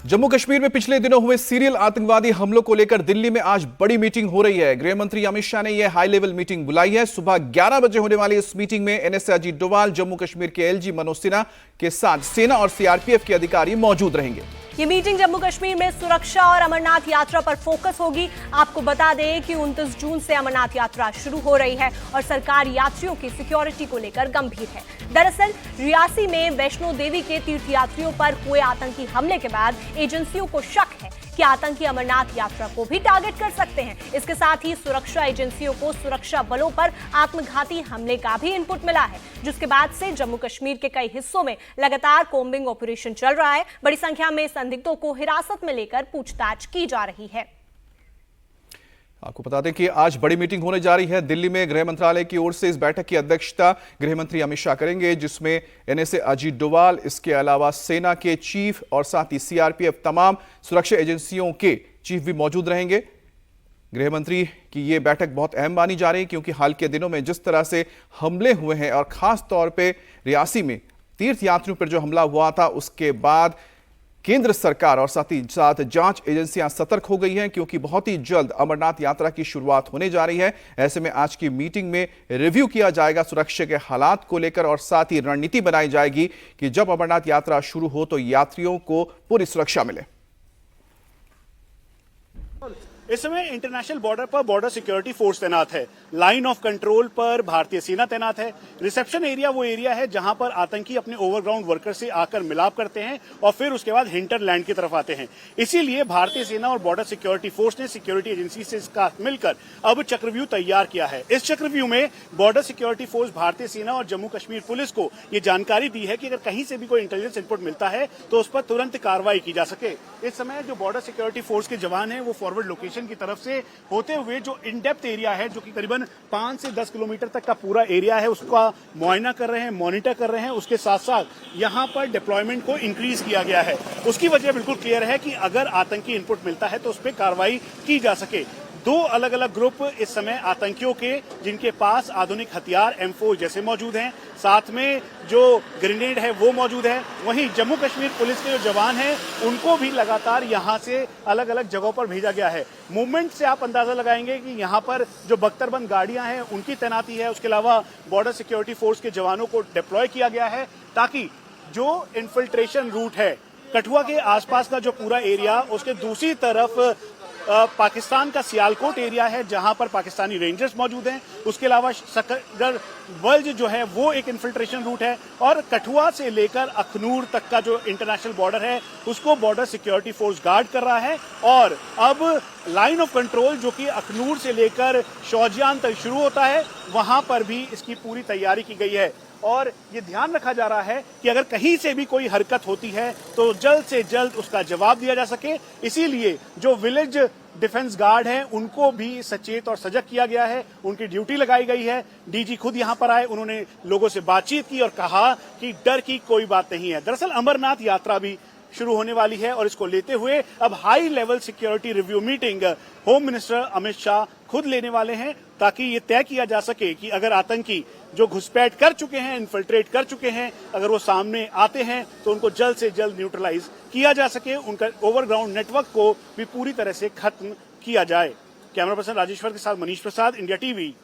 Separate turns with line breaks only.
जम्मू कश्मीर में पिछले दिनों हुए सीरियल आतंकवादी हमलों को लेकर दिल्ली में आज बड़ी मीटिंग हो रही है। गृह मंत्री अमित शाह ने यह हाई लेवल मीटिंग बुलाई है। सुबह 11 बजे होने वाली इस मीटिंग में एनएसए अजीत डोभाल, जम्मू कश्मीर के एलजी मनोज सिन्हा के साथ सेना और सीआरपीएफ के अधिकारी मौजूद रहेंगे।
ये मीटिंग जम्मू कश्मीर में सुरक्षा और अमरनाथ यात्रा पर फोकस होगी। आपको बता दें कि 29 जून से अमरनाथ यात्रा शुरू हो रही है और सरकार यात्रियों की सिक्योरिटी को लेकर गंभीर है। दरअसल रियासी में वैष्णो देवी के तीर्थयात्रियों पर हुए आतंकी हमले के बाद एजेंसियों को शक है कि आतंकी अमरनाथ यात्रा को भी टारगेट कर सकते हैं। इसके साथ ही सुरक्षा एजेंसियों को सुरक्षा बलों पर आत्मघाती हमले का भी इनपुट मिला है, जिसके बाद से जम्मू कश्मीर के कई हिस्सों में लगातार कोम्बिंग ऑपरेशन चल रहा है। बड़ी संख्या में संदिग्धों को हिरासत में लेकर पूछताछ की जा रही है।
आपको बता दें कि आज बड़ी मीटिंग होने जा रही है। दिल्ली में गृह मंत्रालय की ओर से इस बैठक की अध्यक्षता गृह मंत्री अमित शाह करेंगे, जिसमें एनएसए अजीत डोभाल, इसके अलावा सेना के चीफ और साथ ही सीआरपीएफ, तमाम सुरक्षा एजेंसियों के चीफ भी मौजूद रहेंगे। गृह मंत्री की ये बैठक बहुत अहम मानी जा रही है, क्योंकि हाल के दिनों में जिस तरह से हमले हुए हैं और खास तौर पर रियासी में तीर्थयात्रियों पर जो हमला हुआ था, उसके बाद केंद्र सरकार और साथ ही साथ जांच एजेंसियां सतर्क हो गई हैं, क्योंकि बहुत ही जल्द अमरनाथ यात्रा की शुरुआत होने जा रही है। ऐसे में आज की मीटिंग में रिव्यू किया जाएगा सुरक्षा के हालात को लेकर और साथ ही रणनीति बनाई जाएगी कि जब अमरनाथ यात्रा शुरू हो तो यात्रियों को पूरी सुरक्षा मिले।
इस समय इंटरनेशनल बॉर्डर पर बॉर्डर सिक्योरिटी फोर्स तैनात है। लाइन ऑफ कंट्रोल पर भारतीय सेना तैनात है। रिसेप्शन एरिया वो एरिया है जहां पर आतंकी अपने ओवरग्राउंड वर्कर से आकर मिलाप करते हैं और फिर उसके बाद हिंटरलैंड की तरफ आते हैं। इसीलिए भारतीय सेना और बॉर्डर सिक्योरिटी फोर्स ने सिक्योरिटी एजेंसी से साथ मिलकर अब चक्रव्यूह तैयार किया है। इस चक्रव्यूह में बॉर्डर सिक्योरिटी फोर्स, भारतीय सेना और जम्मू कश्मीर पुलिस को ये जानकारी दी है कि अगर कहीं से भी कोई इंटेलिजेंस इनपुट मिलता है तो उस पर तुरंत कार्रवाई की जा सके। इस समय जो बॉर्डर सिक्योरिटी फोर्स के जवान हैं वो फॉरवर्ड लोकेशन की तरफ से होते हुए जो इन डेप्थ एरिया है, जो कि करीबन 5 से 10 किलोमीटर तक का पूरा एरिया है, उसका मुआयना कर रहे हैं, मॉनिटर कर रहे हैं। उसके साथ साथ यहां पर डिप्लॉयमेंट को इंक्रीज किया गया है। उसकी वजह बिल्कुल क्लियर है कि अगर आतंकी इनपुट मिलता है तो उस पर कार्रवाई की जा सके। दो अलग अलग ग्रुप इस समय आतंकियों के, जिनके पास आधुनिक हथियार M4 जैसे मौजूद हैं, साथ में जो ग्रेनेड है वो मौजूद है। वहीं जम्मू कश्मीर पुलिस के जो जवान हैं उनको भी लगातार यहां से अलग अलग जगहों पर भेजा गया है। मूवमेंट से आप अंदाजा लगाएंगे कि यहां पर जो बख्तरबंद गाड़ियां हैं उनकी तैनाती है। उसके अलावा बॉर्डर सिक्योरिटी फोर्स के जवानों को डिप्लॉय किया गया है, ताकि जो इन्फिल्ट्रेशन रूट है कठुआ के आसपास का जो पूरा एरिया, उसके दूसरी तरफ पाकिस्तान का सियालकोट एरिया है जहां पर पाकिस्तानी रेंजर्स मौजूद हैं। उसके अलावा सकरगढ़ वल्ज जो है वो एक इन्फिल्ट्रेशन रूट है और कठुआ से लेकर अखनूर तक का जो इंटरनेशनल बॉर्डर है उसको बॉर्डर सिक्योरिटी फोर्स गार्ड कर रहा है। और अब लाइन ऑफ कंट्रोल जो कि अखनूर से लेकर शौजियान तक शुरू होता है, वहां पर भी इसकी पूरी तैयारी की गई है। और ये ध्यान रखा जा रहा है कि अगर कहीं से भी कोई हरकत होती है तो जल्द से जल्द उसका जवाब दिया जा सके। इसीलिए जो विलेज डिफेंस गार्ड हैं उनको भी सचेत और सजग किया गया है, उनकी ड्यूटी लगाई गई है। डीजी खुद यहां पर आए, उन्होंने लोगों से बातचीत की और कहा कि डर की कोई बात नहीं है। दरअसल अमरनाथ यात्रा भी शुरू होने वाली है और इसको लेते हुए अब high level security review meeting home minister Amit Shah खुद लेने वाले हैं, ताकि ये तय किया जा सके कि अगर आतंकी जो घुसपैठ कर चुके हैं, इन्फिल्ट्रेट कर चुके हैं, अगर वो सामने आते हैं तो उनको जल्द से जल्द न्यूट्रलाइज किया जा सके, उनका ओवरग्राउंड नेटवर्क को भी पूरी तरह से खत्म किया जाए। कैमरा पर्सन राजेश्वर के साथ मनीष प्रसाद, इंडिया टीवी,